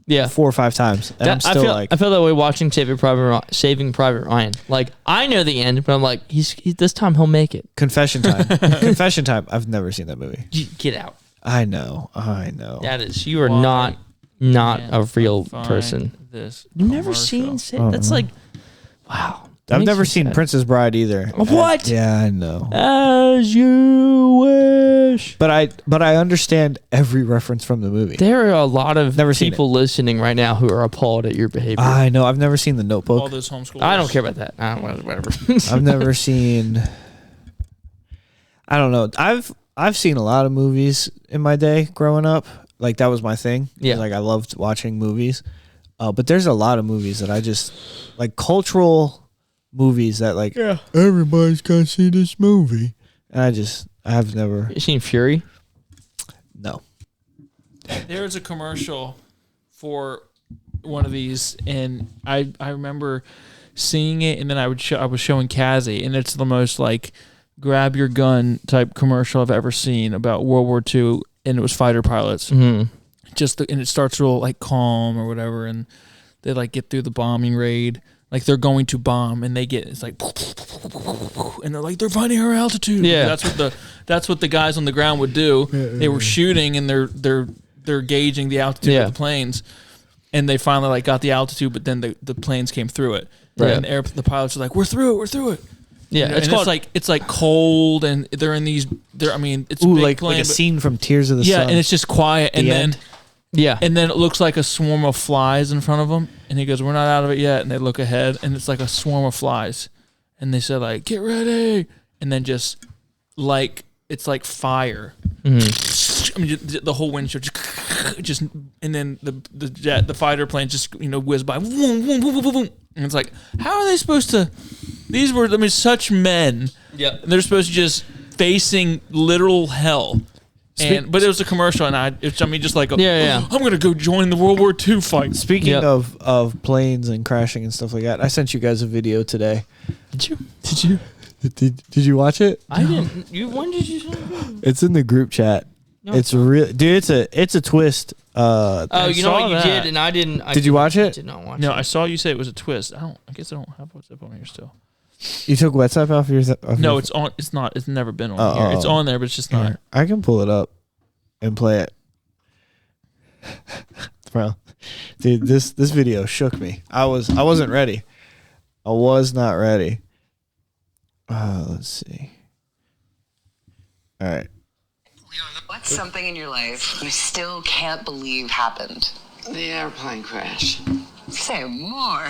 4 or 5 times, and I'm still I feel that way watching Saving Private Ryan. Like, I know the end, but I'm like, he's this time he'll make it. Confession Time. Confession Time. I've never seen that movie. Get out. I know. That is, you are not a real person. You've never seen that's like, wow. I've never seen Princess Bride either. What? Yeah, I know. As you wish. But I understand every reference from the movie. There are a lot of people listening right now who are appalled at your behavior. I know. I've never seen The Notebook. All those homeschoolers. I don't care about that. Whatever. I've never seen. I don't know. I've seen a lot of movies in my day growing up. Like, that was my thing. Yeah. Like, I loved watching movies. But there's a lot of movies that I just like, cultural movies that like everybody's gotta see this movie, and I've never. You seen Fury? No. There's a commercial for one of these, and I remember seeing it, and then I was showing Kazzy, and it's the most like grab your gun type commercial I've ever seen about World War II, and it was fighter pilots. Mm-hmm. And it starts real like calm or whatever, and they like get through the bombing raid, like they're going to bomb, and it's like, and they're like, they're finding our altitude. Yeah, that's what the guys on the ground would do. They were shooting, and they're gauging the altitude of the planes, and they finally like got the altitude, but then the planes came through it. Right. And the pilots are like, we're through it. Yeah, it's like cold, and they're in these. It's Ooh, big like plane, a scene from Tears of the Sun. Yeah, and it's just quiet, and then. Yeah. And then it looks like a swarm of flies in front of them. And he goes, we're not out of it yet. And they look ahead, and it's like a swarm of flies. And they said, like, get ready. And then just, like, it's like fire. Mm-hmm. I mean, the whole windshield just, and then the fighter plane just, whiz by. Vroom, vroom, vroom, vroom, vroom. And it's like, how are they supposed to, these were, such men. Yeah. They're supposed to just facing literal hell. But it was a commercial, and I'm gonna go join the World War II fight. Speaking of planes and crashing and stuff like that, I sent you guys a video today. Did you? Did you watch it? I didn't. When did you send it? It's in the group chat. No, it's real, dude. It's a twist. You know what you did, and I didn't. Did you watch it? I did not watch it. No, I saw you say it was a twist. I guess I don't have WhatsApp on here still. You took WhatsApp off your? No, it's on. It's not. It's never been on here. It's on there, but it's just not. Here. I can pull it up and play it, bro. Dude, this video shook me. I wasn't ready. I was not ready. Let's see. All right. What's something in your life you still can't believe happened? The airplane crash. Say more.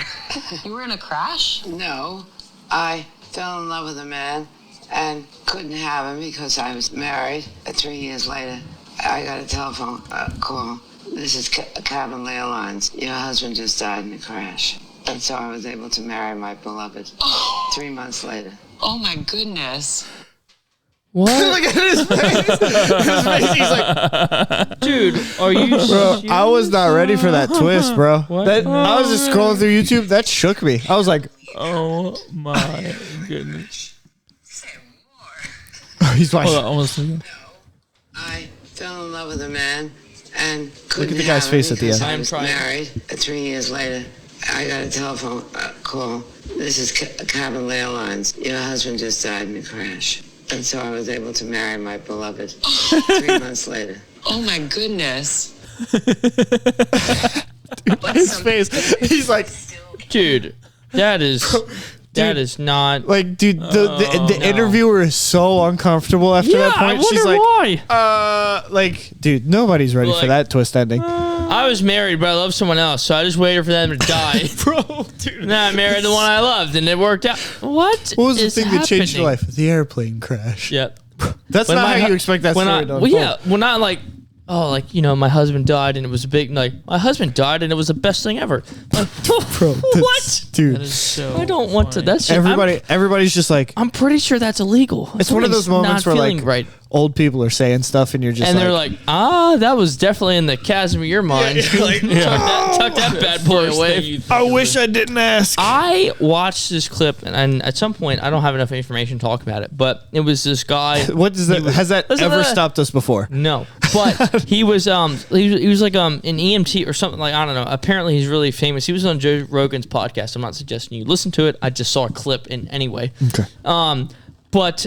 You were in a crash? No. I fell in love with a man and couldn't have him because I was married. 3 years later, I got a telephone call. This is Cabin Airlines. Your husband just died in a crash. And so I was able to marry my beloved 3 months later. Oh my goodness. What? Look at his face. He's like, dude, are you bro, I was not ready for that twist, bro. What? I was just scrolling through YouTube. That shook me. I was like, oh my goodness. Say more. He's watching. Hold on, almost again. I fell in love with a man and couldn't Look at the guy's face at the end. I was married. 3 years later, I got a telephone call. This is Cabin Airlines. Your husband just died in a crash. And so I was able to marry my beloved 3 months later. Oh my goodness. His face. He's like, dude, that is not like, dude. The interviewer is so uncomfortable after that point. I wonder She's like, why. Like, dude, nobody's ready for that twist ending. I was married, but I loved someone else, so I just waited for them to die. Bro, dude. And then I married the one I loved, and it worked out. What was the is thing that changed your happening? life? The airplane crash. Yep. That's When not my how hu- you expect that when story I, to well, unfold. yeah, when I like, oh, like, my husband died, and it was a big, like, my husband died, and it was the best thing ever. Like, Bro, what? Dude. That is so I don't want to. funny. That's Everybody's just like, I'm pretty sure that's illegal. it's one of those moments not where feeling like right. old people are saying stuff and you're just And like, they're like, that was definitely in the chasm of your mind. Tuck that bad boy away. I wish I didn't ask. I watched this clip, and at some point, I don't have enough information to talk about it, but it was this guy. What does that? Has that Listen to ever that. stopped us before? No, but he was like an EMT or something, like, I don't know. Apparently, he's really famous. He was on Joe Rogan's podcast. I'm not suggesting you listen to it. I just saw a clip in anyway. Okay. But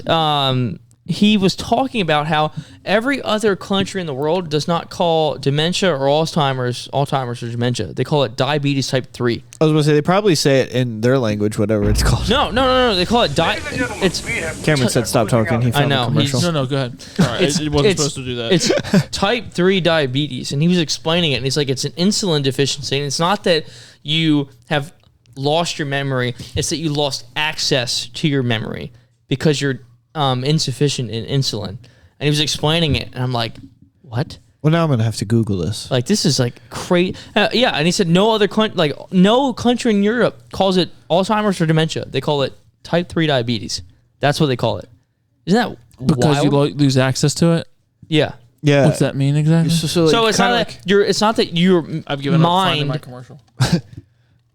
he was talking about how every other country in the world does not call dementia or Alzheimer's or dementia. They call it diabetes type 3. I was going to say, they probably say it in their language, whatever it's called. No. They call it it's Cameron said stop talking. He found I know, a commercial. No, go ahead. All right, it wasn't supposed to do that. It's type 3 diabetes. And he was explaining it. And he's like, it's an insulin deficiency. And it's not that you have lost your memory. It's that you lost access to your memory because you're insufficient in insulin. And he was explaining it. And I'm like, what? Well, now I'm going to have to Google this. Like, this is like crazy. Yeah. And he said no country in Europe calls it Alzheimer's or dementia. They call it type 3 diabetes. That's what they call it. Isn't that Because wild? you lose access to it? Yeah. Yeah. What's that mean exactly? So it's not that it's not that your I've given up finding my mind. commercial.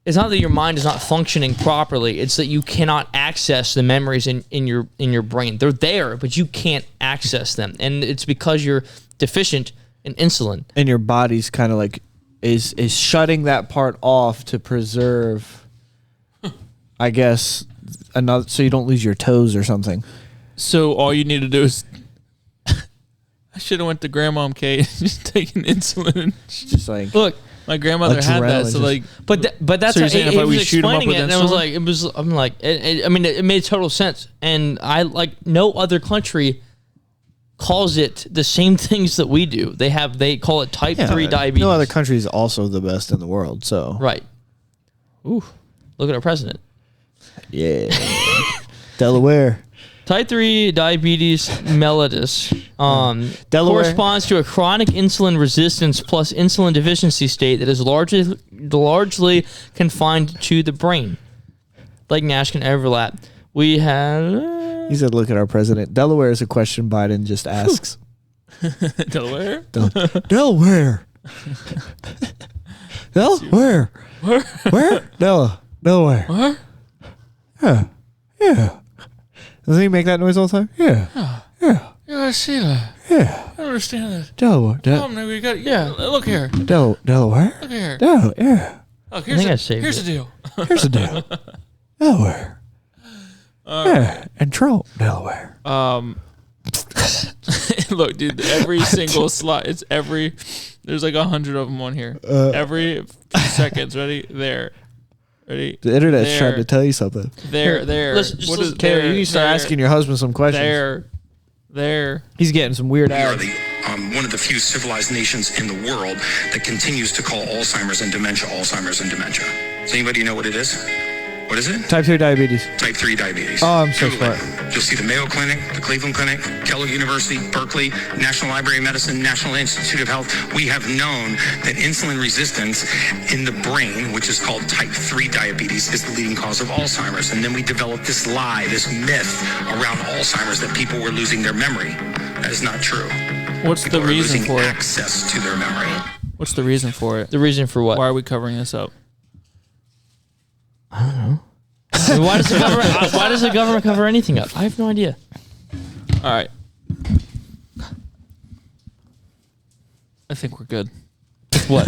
It's not that your mind is not functioning properly. It's that you cannot access the memories in your brain. They're there, but you can't access them, and it's because you're deficient in insulin. And your body's kind of like is shutting that part off to preserve, I guess, another, so you don't lose your toes or something. So all you need to do is, I should have went to Grandmom Kate and just taken insulin. Just like, Look, My grandmother had that, so like. but that's So you're how saying he if I was would shoot 'em up explaining with it, and it insulin? was I'm like, I mean, it made total sense, and I like no other country calls it the same things that we do. They call it type 3 diabetes. No other country is also the best in the world. So Right. Ooh, look at our president. yeah, Delaware. Type 3 diabetes mellitus Delaware. corresponds to a chronic insulin resistance plus insulin deficiency state that is largely confined to the brain. Like Nash can overlap. We have... He said, "Look at our president." Delaware is a question Biden just asks. Delaware? Delaware. Delaware. Where? Delaware. Where? Yeah. Yeah. Doesn't he make that noise all the time? Yeah. Yeah. Yeah, I see that. Yeah. I don't understand that. Delaware. We got, look here. Delaware. Look here. Yeah. Look, I think I saved here's it. the deal. Here's the deal. Delaware. Yeah. And Trump, Delaware. Look, dude, every single slide, there's like 100 of them on here. Every few seconds. Ready? There. Ready? The internet's There. trying to tell you something. There. listen, just listen. Taylor, you need to start asking your husband some questions. There. He's getting some weird We are ads. one of the few civilized nations in the world that continues to call Alzheimer's and dementia Alzheimer's and dementia. Does anybody know what it is? What is it? Type 2 diabetes. Type 3 diabetes. Oh, I'm so Google it. smart. You'll see the Mayo Clinic, the Cleveland Clinic, Kellogg University, Berkeley, National Library of Medicine, National Institute of Health. We have known that insulin resistance in the brain, which is called type 3 diabetes, is the leading cause of Alzheimer's. And then we developed this lie, this myth around Alzheimer's that people were losing their memory. That is not true. What's People the are reason losing for it? access to their memory. What's the reason for it? The reason for what? Why are we covering this up? I mean, why does the government cover anything up? I have no idea. All right. I think we're good. What?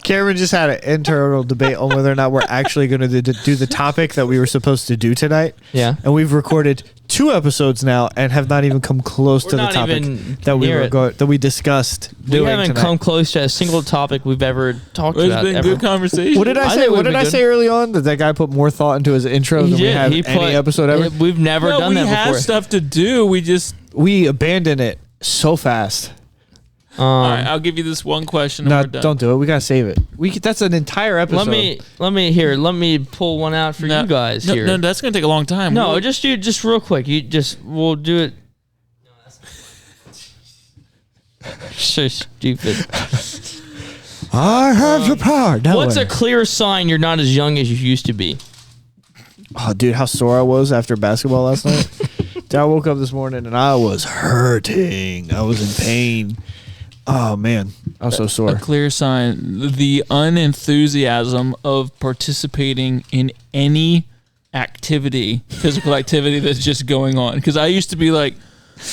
Cameron just had an internal debate on whether or not we're actually going to do the topic that we were supposed to do tonight. Yeah. And we've recorded 2 episodes now and have not even come close to the not topic even that we near were it. that we discussed We doing haven't tonight. come close to a single topic we've ever talked It's about. been ever. good conversation. What did I I say? think What we've did been I good. say early on? That guy put more thought into his intro He than we did. have He any put- episode ever. We've never No, done we that have before. stuff to do. We just. We abandoned it so fast. All right, I'll give you this one question. And No, we're done. don't do it. We gotta save it. That's an entire episode. Let me pull one out for No, you guys no, here. No, that's gonna take a long time. No, We'll- just real quick. We'll do it. So stupid. I have the power. What's a clear sign you're not as young as you used to be? Oh, dude, how sore I was after basketball last night. Dude, I woke up this morning and I was hurting. I was in pain. Oh, man. I was so a sore. clear sign. The unenthusiasm of participating in any activity, physical activity that's just going on. Because I used to be like,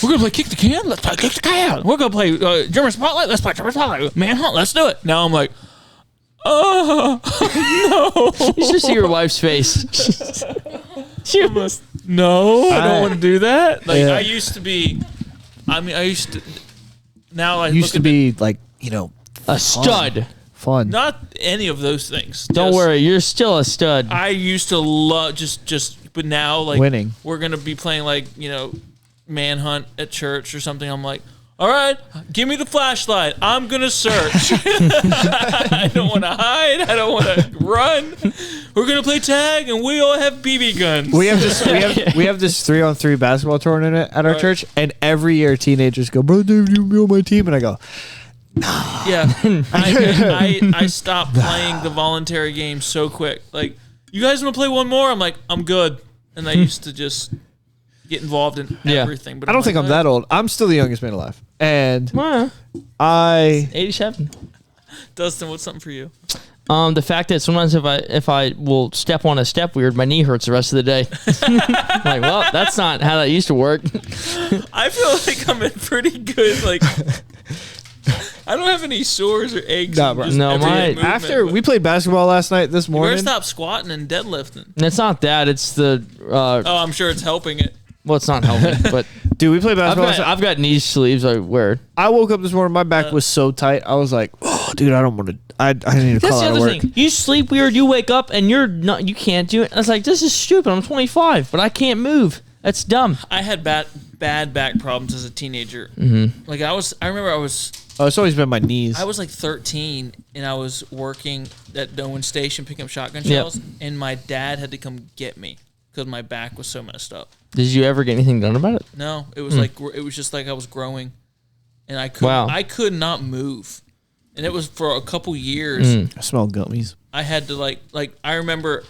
we're going to play kick the can? Let's play kick the can. We're going to play German Spotlight? Let's play German Spotlight. Manhunt? Let's do it. Now I'm like, oh, no. You should see your wife's face. She was No, I don't want to do that. Like, Yeah. I used to be, I used to, now I Used to be like, a stud. fun. not any of those things. Don't Just- worry, you're still a stud. I used to love but now like Winning. we're gonna be playing like manhunt at church or something. I'm like, all right, give me the flashlight. I'm gonna search. I don't want to hide. I don't want to run. We're gonna play tag, and we all have BB guns. We have this 3-on-3 basketball tournament at our Right. church, and every year teenagers go, "Bro, Dave, you be on my team," and I go, Yeah, I stopped playing the voluntary game so quick. Like, you guys want to play one more? I'm like, I'm good. And I used to just. get involved in everything. But I don't think I'm that old. I'm still the youngest man alive. And I 87. Dustin, what's something for you? The fact that sometimes if I will step on a step weird, my knee hurts the rest of the day. Like, well, that's not how that used to work. I feel like I'm in pretty good, like, I don't have any sores or aches. Nah, bro. No, after we played basketball last night this morning. You better stop squatting and deadlifting. It's not that. It's the. I'm sure it's helping it. Well, it's not helping, but dude, we played basketball. I've got knee sleeves I wear. I woke up this morning, my back was so tight. I was like, "Oh, dude, I don't want to. I need to call out of work." That's the other thing. You sleep weird. You wake up and you're not. You can't do it. I was like, "This is stupid. I'm 25, but I can't move. That's dumb." I had bad back problems as a teenager. Mm-hmm. Like I remember I was. Oh, it's always been my knees. I was like 13, and I was working at Owen Station picking up shotgun shells, and my dad had to come get me because my back was so messed up. Did you ever get anything done about it? No, it was like it was just like I was growing, and I could not move, and it was for a couple years. I smell gummies. I had to like I remember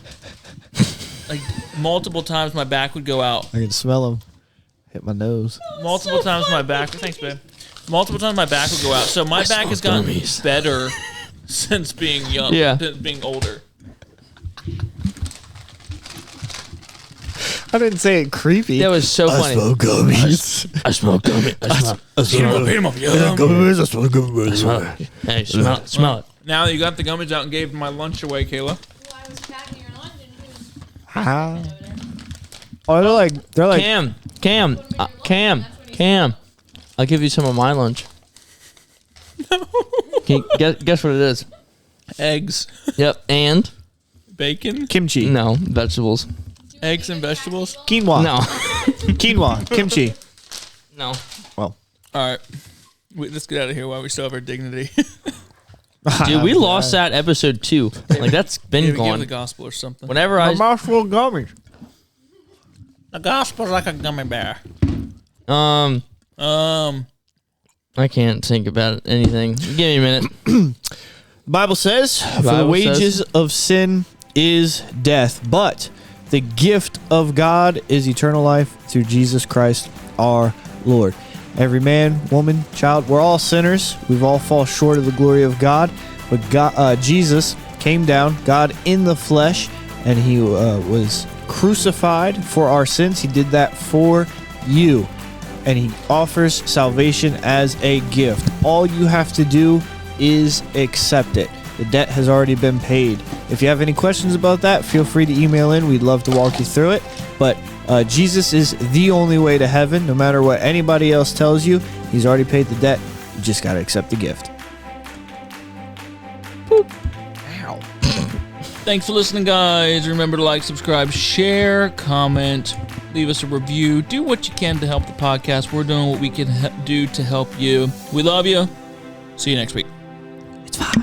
like multiple times my back would go out. I can smell them. Hit my nose. Multiple times my back. Thanks, babe. Multiple times my back would go out. So my back has gotten better since being young. Since being older. I didn't say it creepy. That was so funny. I smell gummies. I smell gummies. I smell gummies. I smell gummies. Hey, smell it. Now that you got the gummies out and gave my lunch away, Kayla. Well, I was packing your lunch and Oh, they're like Cam. I'll give you some of my lunch. No. Can you guess what it is? Eggs. Yep, and bacon. Kimchi. No, vegetables. Eggs and vegetables. Quinoa. No. Quinoa. Kimchi. No. Well. All right. Let's get out of here while we still have our dignity. Dude, we lost that episode 2. Like, that's been gone. Give the gospel or something. Whenever A mouthful of gummies. The gospel's like a gummy bear. I can't think about anything. Give me a minute. The Bible says, for the wages of sin is death, but the gift of God is eternal life through Jesus Christ our Lord. Every man, woman, child, we're all sinners. We've all fall short of the glory of God. But God, Jesus came down, God in the flesh, and he was crucified for our sins. He did that for you. And he offers salvation as a gift. All you have to do is accept it. The debt has already been paid. If you have any questions about that, feel free to email in. We'd love to walk you through it. But Jesus is the only way to heaven. No matter what anybody else tells you, he's already paid the debt. You just got to accept the gift. Boop. Ow. Thanks for listening, guys. Remember to like, subscribe, share, comment, leave us a review. Do what you can to help the podcast. We're doing what we can do to help you. We love you. See you next week. It's fine.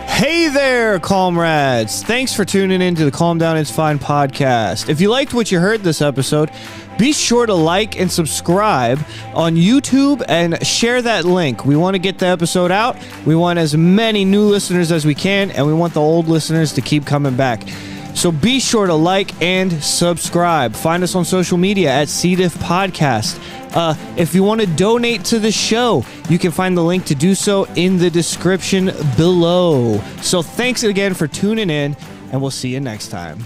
Hey there, comrades. Thanks for tuning in to the Calm Down It's Fine podcast. If you liked what you heard this episode, be sure to like and subscribe on YouTube and share that link. We want to get the episode out. We want as many new listeners as we can, and we want the old listeners to keep coming back. So be sure to like and subscribe. Find us on social media at CDIF Podcast. If you want to donate to the show, you can find the link to do so in the description below. So thanks again for tuning in, and we'll see you next time.